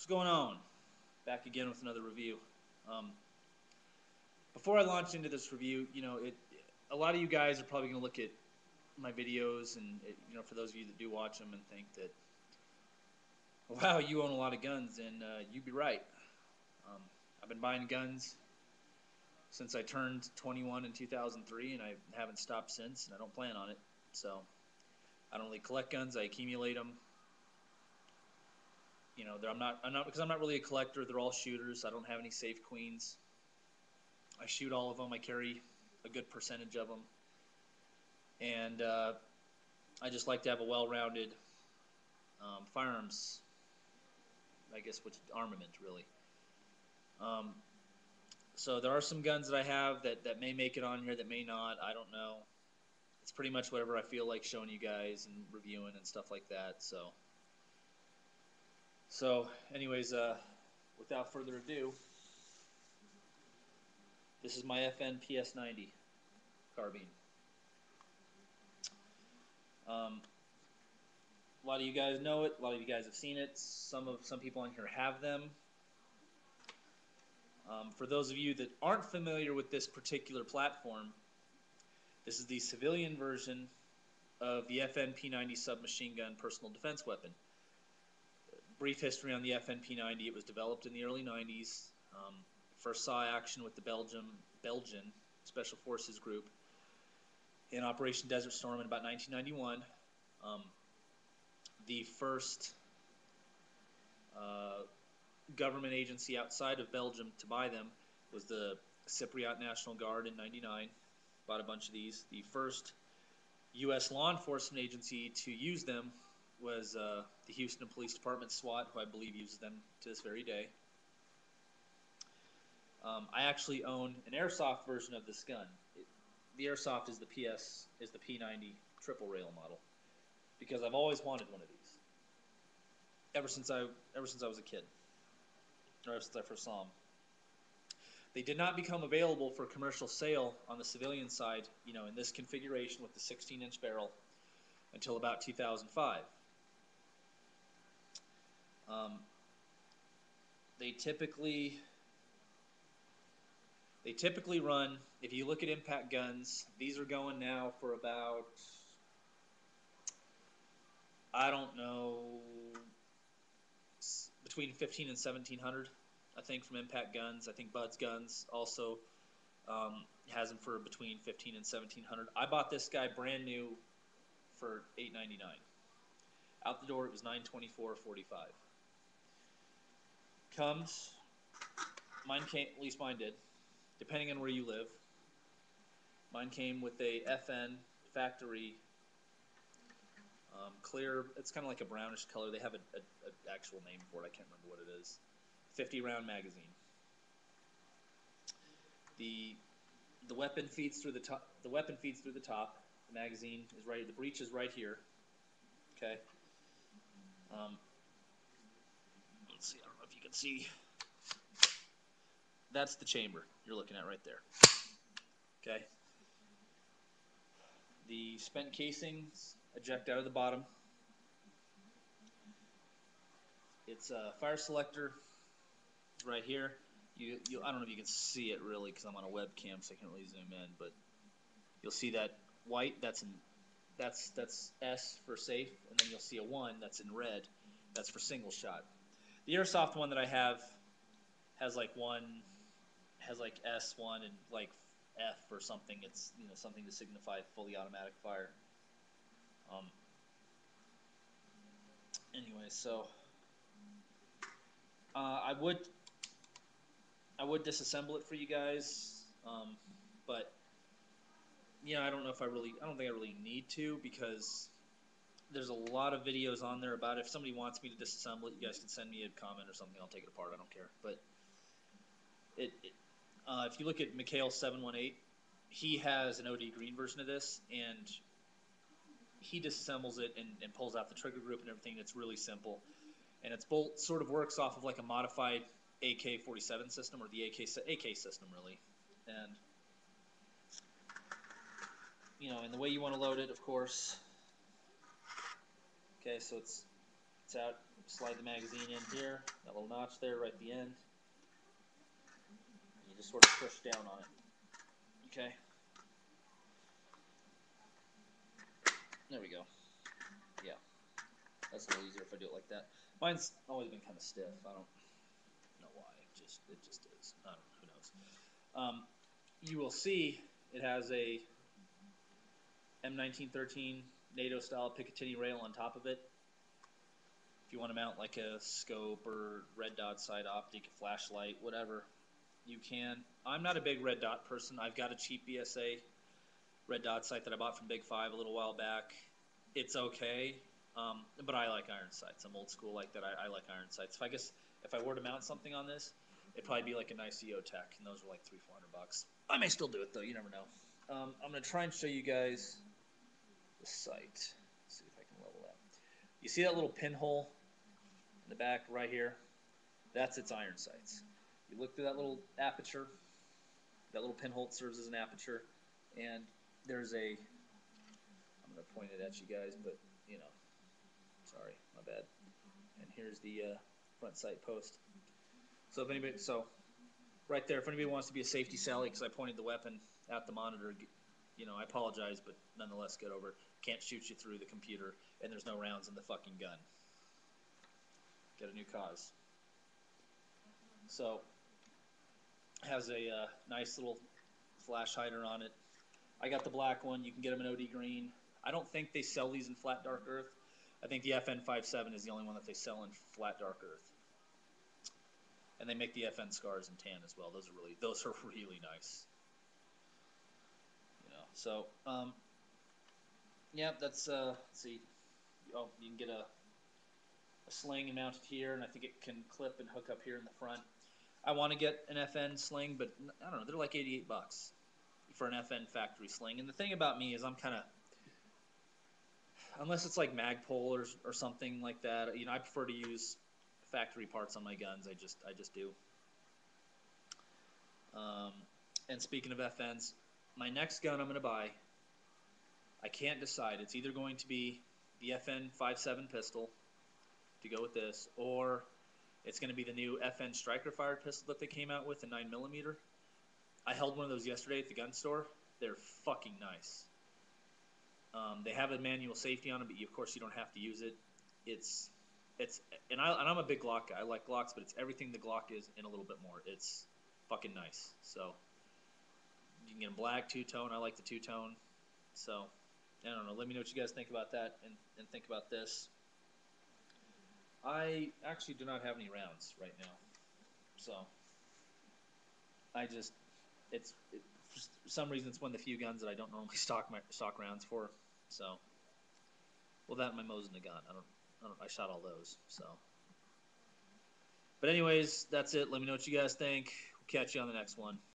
What's going on? Back again with another review. Um, Before I launch into this review, a lot of you guys are probably going to look at my videos, and for those of you that do watch them, and think that, wow, you own a lot of guns, and you'd be right. Um, I've been buying guns since I turned 21 in 2003, and I haven't stopped since, and I don't plan on it. So I don't really collect guns; I accumulate them. I'm not because I'm not really a collector. They're all shooters. I don't have any safe queens. I shoot all of them. I carry a good percentage of them, and I just like to have a well-rounded firearms, I guess, which armament really. Um, so there are some guns that I have that may make it on here, that may not. I don't know. It's pretty much whatever I feel like showing you guys and reviewing and stuff like that. So anyways, without further ado, this is my FN PS90 carbine. A lot of you guys know it. A lot of you guys have seen it. Some people on here have them. For those of you that aren't familiar with this particular platform, this is the civilian version of the FN P90 submachine gun personal defense weapon. Brief history on the FN P90. It was developed in the early 90s. First saw action with the Belgian Special Forces Group in Operation Desert Storm in about 1991. The first government agency outside of Belgium to buy them was the Cypriot National Guard in '99. Bought a bunch of these. The first U.S. law enforcement agency to use them was the Houston Police Department, SWAT, who I believe uses them to this very day. I actually own an airsoft version of this gun. The airsoft is the P90 triple rail model, because I've always wanted one of these ever since I was a kid, or ever since I first saw them. They did not become available for commercial sale on the civilian side, in this configuration with the 16-inch barrel, until about 2005. They typically run, if you look at impact guns, these are going now for about, I don't know, between 15 and 1700, I think, from impact guns. I think Bud's Guns also has them for between 15 and 1700. I bought this guy brand new for $8.99. Out the door, it was $924.45. Mine came, at least mine did, depending on where you live. Mine came with a FN factory clear. It's kind of like a brownish color. They have an actual name for it. I can't remember what it is. 50-round magazine. The weapon feeds through the top. The weapon feeds through the top. The magazine is right. The breech is right here. Okay. Let's see. I don't know if you can see. That's the chamber you're looking at right there. Okay. The spent casings eject out of the bottom. It's a fire selector right here. I don't know if you can see it really because I'm on a webcam, so I can't really zoom in, but you'll see that white. That's S for safe, and then you'll see a 1 that's in red. That's for single shot. The airsoft one that I have has like S1 and like F or something. It's something to signify fully automatic fire. Anyway, so I would disassemble it for you guys, but I don't think I really need to, because there's a lot of videos on there about it. If somebody wants me to disassemble it, you guys can send me a comment or something. I'll take it apart. I don't care. But if you look at Mikhail718, he has an OD green version of this, and he disassembles it and pulls out the trigger group and everything. It's really simple, and its bolt sort of works off of like a modified AK-47 system, or the AK system really. And and the way you want to load it, of course. Okay, so it's out. slide the magazine in here, that little notch there right at the end. You just sort of push down on it. Okay. There we go. Yeah. That's a little easier if I do it like that. Mine's always been kind of stiff. I don't know why. It just is. I don't know. Who knows? You will see it has a M1913 NATO style Picatinny rail on top of it. If you want to mount like a scope or red dot side optic, a flashlight, whatever, you can. I'm not a big red dot person. I've got a cheap BSA red dot sight that I bought from Big Five a little while back. It's okay, but I like iron sights. I'm old school like that. I like iron sights. If I were to mount something on this, it'd probably be like a nice EOTech, and those are like $300-400. I may still do it though. You never know. I'm gonna try and show you guys the sight. Let's see if I can level that. You see that little pinhole in the back right here? That's its iron sights. You look through that little aperture. That little pinhole serves as an aperture, and there's a. I'm gonna point it at you guys, but you know, sorry, my bad. And here's the front sight post. So right there, if anybody wants to be a safety Sally, because I pointed the weapon at the monitor, you know, I apologize, but nonetheless, get over it. Can't shoot you through the computer, and there's no rounds in the fucking gun. Get a new cause. So, has a nice little flash hider on it. I got the black one. You can get them in OD green. I don't think they sell these in flat dark earth. I think the FN57 is the only one that they sell in flat dark earth. And they make the FN scars in tan as well. Those are really nice. You know, so yeah, that's let's see. Oh, you can get a sling and mount it here, and I think it can clip and hook up here in the front. I want to get an FN sling, but I don't know. They're like $88 for an FN factory sling. And the thing about me is I'm kind of, unless it's like Magpul or something like that, you know, I prefer to use factory parts on my guns. I just do. And speaking of FNs, my next gun I'm going to buy, I can't decide. It's either going to be the FN57 pistol to go with this, or it's going to be the new FN striker fired pistol that they came out with, a 9mm. I held one of those yesterday at the gun store. They're fucking nice. They have a manual safety on them, but of course you don't have to use it. And I'm a big Glock guy. I like Glocks, but it's everything the Glock is and a little bit more. It's fucking nice. So you can get them black, two-tone. I like the two-tone. So I don't know. Let me know what you guys think about that and think about this. I actually do not have any rounds right now. So for some reason it's one of the few guns that I don't normally stock rounds for. So, well, that and my Mosin gun. I shot all those. So, but anyways, that's it. Let me know what you guys think. We'll catch you on the next one.